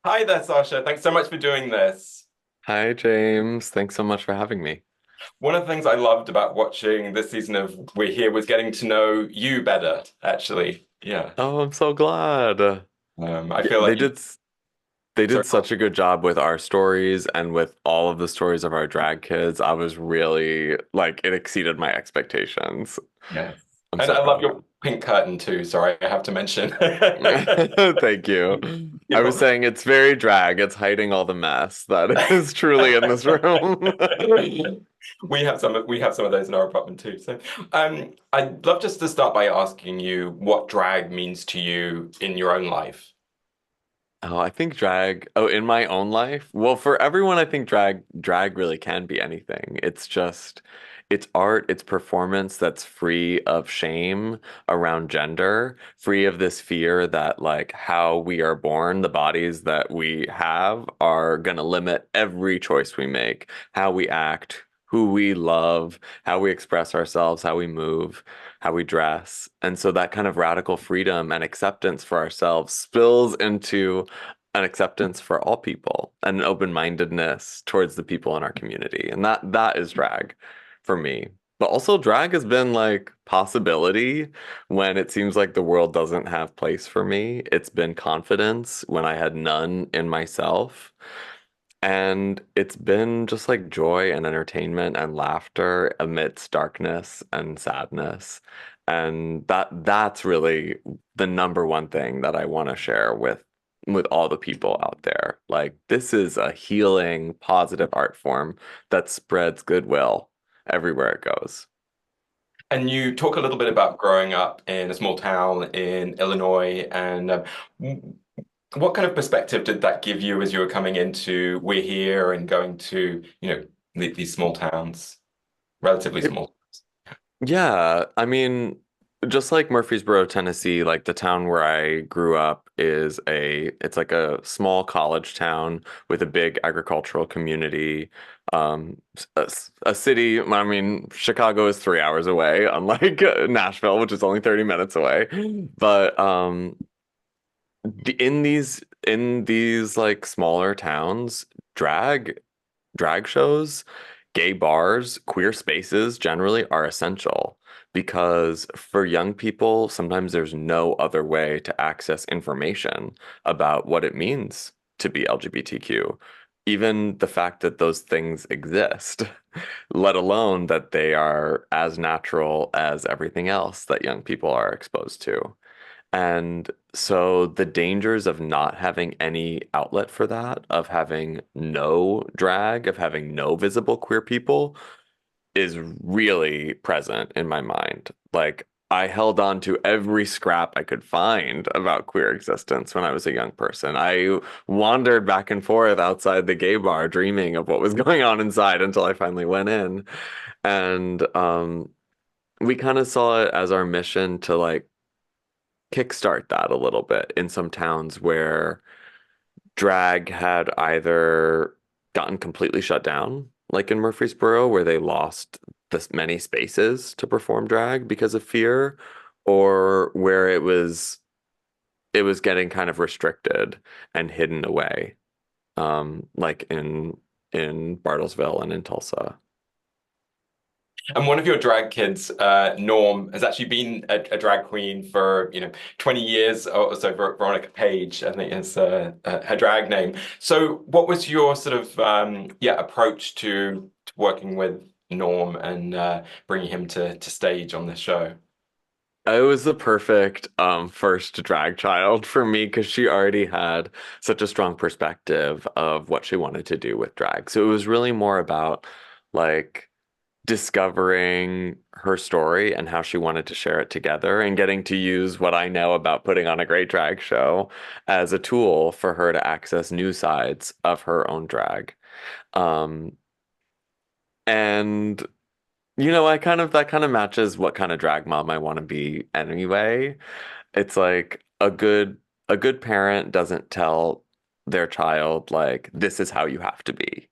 Hi there, Sasha. Thanks so much for doing this. Hi, James. Thanks so much for having me. One of the things I loved about watching this season of We're Here was getting to know you better, actually. Yeah. Oh, I'm so glad. I Yeah, feel like you, they sorry, did such a good job with our stories and with all of the stories of our drag kids. I was really like it exceeded my expectations. yeah. I'm And so I love proud. your pink curtain too. Sorry, I have to mention. Thank you. I was You've saying it's very drag. It's hiding all the mess that is truly in this room. we have some of those in our apartment too. So, I'd love just to start by asking you what drag means to you in your own life. Oh, I think drag, oh, in my own life. Well, for everyone, I think drag really can be anything. It's just it's art, it's performance that's free of shame around gender, free of this fear that like how we are born, the bodies that we have are gonna limit every choice we make, how we act, who we love, how we express ourselves, how we move, how we dress. And so that kind of radical freedom and acceptance for ourselves spills into an acceptance for all people and an open-mindedness towards the people in our community. And that is drag for me. But also drag has been like possibility when it seems like the world doesn't have place for me. It's been confidence when I had none in myself. And it's been just like joy and entertainment and laughter amidst darkness and sadness. And that's really the number one thing that I want to share with all the people out there. Like this is a healing, positive art form that spreads goodwill everywhere it goes. And you talk a little bit about growing up in a small town in Illinois, and what kind of perspective did that give you as you were coming into We're Here and going to, these small towns, relatively It small? Yeah, I mean, just like Murfreesboro, Tennessee, like the town where I grew up it's like a small college town with a big agricultural community. A city, I mean, Chicago is 3 hours away, unlike Nashville, which is only 30 minutes away. But in these like smaller towns, drag drag shows, gay bars, queer spaces generally are essential because for young people, sometimes there's no other way to access information about what it means to be LGBTQ. Even the fact that those things exist, let alone that they are as natural as everything else that young people are exposed to. And so the dangers of not having any outlet for that, of having no drag, of having no visible queer people is really present in my mind. Like I held on to every scrap I could find about queer existence when I was a young person. I wandered back and forth outside the gay bar dreaming of what was going on inside until I finally went in. And we kind of saw it as our mission to like kickstart that a little bit in some towns where drag had either gotten completely shut down, like in Murfreesboro, where they lost this many spaces to perform drag because of fear, or where it was getting kind of restricted and hidden away, like in Bartlesville and in Tulsa. And one of your drag kids, Norm, has actually been a drag queen for, 20 years or so. Veronica Page, I think is her drag name. So what was your sort of, approach to working with Norm and bringing him to stage on this show? It was the perfect first drag child for me because she already had such a strong perspective of what she wanted to do with drag. So it was really more about like discovering her story and how she wanted to share it together and getting to use what I know about putting on a great drag show as a tool for her to access new sides of her own drag. Um, and I kind of that kind of matches what kind of drag mom I want to be anyway. It's like a good parent doesn't tell their child like this is how you have to be.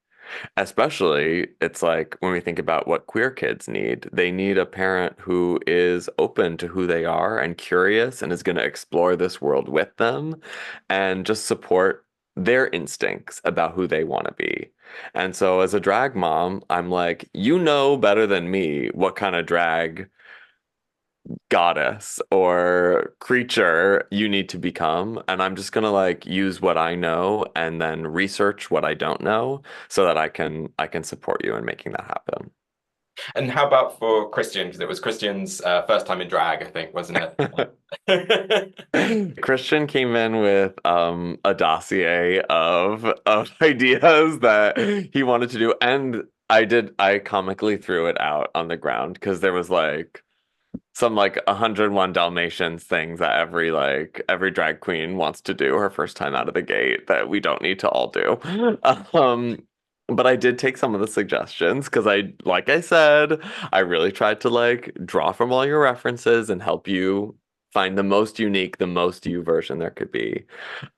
Especially, it's like when we think about what queer kids need, they need a parent who is open to who they are and curious and is going to explore this world with them and just support their instincts about who they want to be. And so as a drag mom, I'm like, you know better than me what kind of drag goddess or creature you need to become. And I'm just gonna like use what I know and then research what I don't know so that I can support you in making that happen. And how about for Christian? Because it was Christian's first time in drag, I think, wasn't it? Christian came in with a dossier of ideas that he wanted to do, and I comically threw it out on the ground because there was like some like 101 Dalmatians things that every drag queen wants to do her first time out of the gate that we don't need to all do. Um, but I did take some of the suggestions because like I said, I really tried to like draw from all your references and help you find the most unique, the most you version there could be.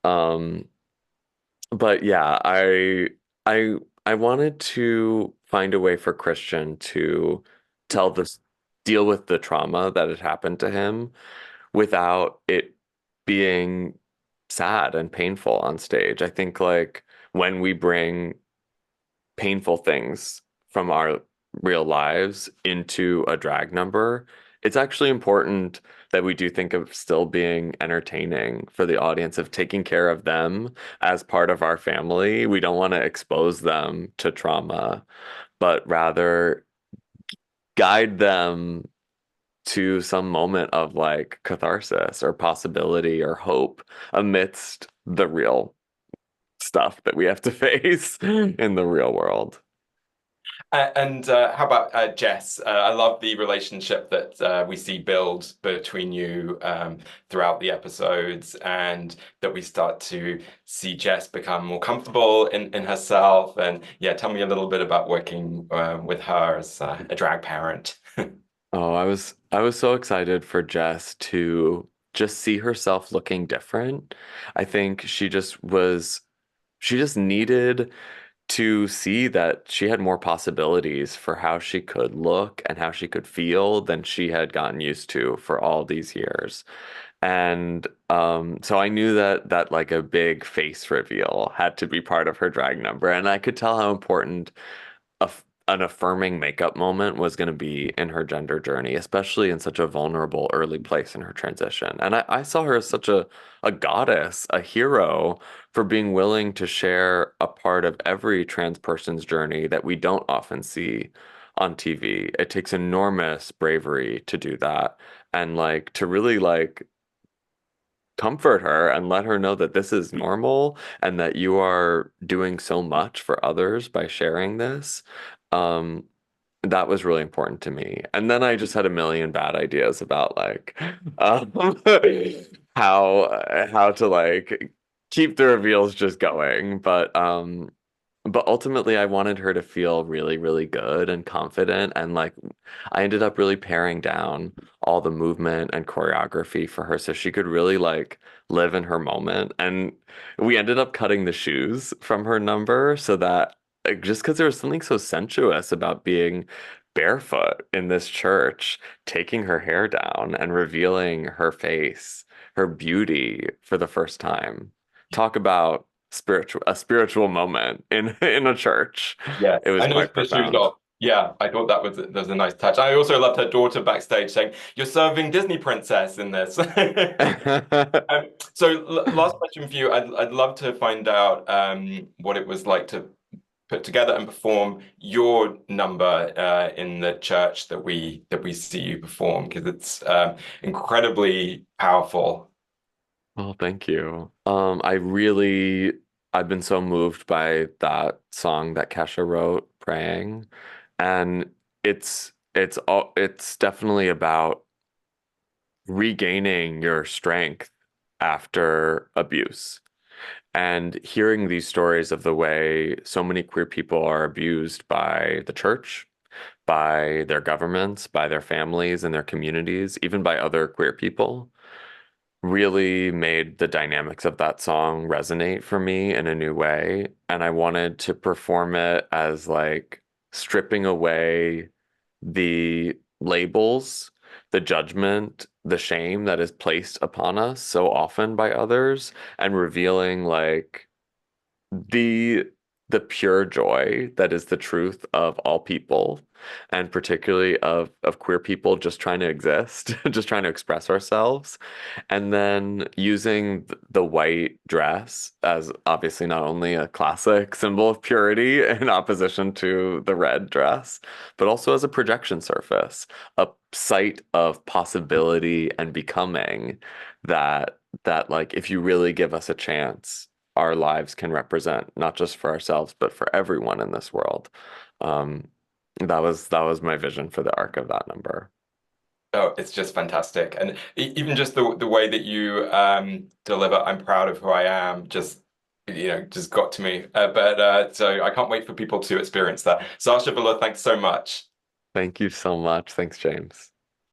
Um, but yeah, I I wanted to find a way for Christian to tell this deal with the trauma that had happened to him without it being sad and painful on stage. I think like when we bring painful things from our real lives into a drag number, it's actually important that we do think of still being entertaining for the audience, of taking care of them as part of our family. We don't want to expose them to trauma, but rather guide them to some moment of like catharsis or possibility or hope amidst the real stuff that we have to face in the real world. And how about Jess? I love the relationship that we see build between you throughout the episodes, and that we start to see Jess become more comfortable in herself. And yeah, tell me a little bit about working with her as a drag parent. Oh, I was so excited for Jess to just see herself looking different. I think she just needed to see that she had more possibilities for how she could look and how she could feel than she had gotten used to for all these years. And so I knew that like a big face reveal had to be part of her drag number, and I could tell how important an affirming makeup moment was going to be in her gender journey, especially in such a vulnerable early place in her transition. And I saw her as such a goddess, a hero for being willing to share a part of every trans person's journey that we don't often see on TV. It takes enormous bravery to do that and like to really like comfort her and let her know that this is normal and that you are doing so much for others by sharing this. Um, that was really important to me. And then I just had a million bad ideas about like um, how to like keep the reveals just going. But ultimately, I wanted her to feel really, really good and confident. And like, I ended up really paring down all the movement and choreography for her so she could really like live in her moment. And we ended up cutting the shoes from her number so that just because there was something so sensuous about being barefoot in this church, taking her hair down and revealing her face, her beauty for the first time. Talk about a spiritual moment in a church. It Yes, was I know quite the shoes profound. off. Yeah, I thought that was a nice touch. I also loved her daughter backstage saying, "You're serving Disney princess in this." So, last question for you. I'd love to find out what it was like to put together and perform your number in the church that we see you perform, because it's incredibly powerful. Well, thank you. I've been so moved by that song that Kesha wrote, Praying. And it's definitely about regaining your strength after abuse. And hearing these stories of the way so many queer people are abused by the church, by their governments, by their families and their communities, even by other queer people, really made the dynamics of that song resonate for me in a new way. And I wanted to perform it as like stripping away the labels, the judgment, the shame that is placed upon us so often by others, and revealing like the the pure joy that is the truth of all people, and particularly of queer people just trying to exist, just trying to express ourselves, and then using the white dress as obviously not only a classic symbol of purity in opposition to the red dress, but also as a projection surface, a site of possibility and becoming that like if you really give us a chance, our lives can represent not just for ourselves, but for everyone in this world. Um, that was my vision for the arc of that number. Oh, it's just fantastic. And even just the way that you deliver "I'm proud of who I am" just just got to me. But so I can't wait for people to experience that. Sasha Velour, thanks so much. Thank you so much. Thanks, James.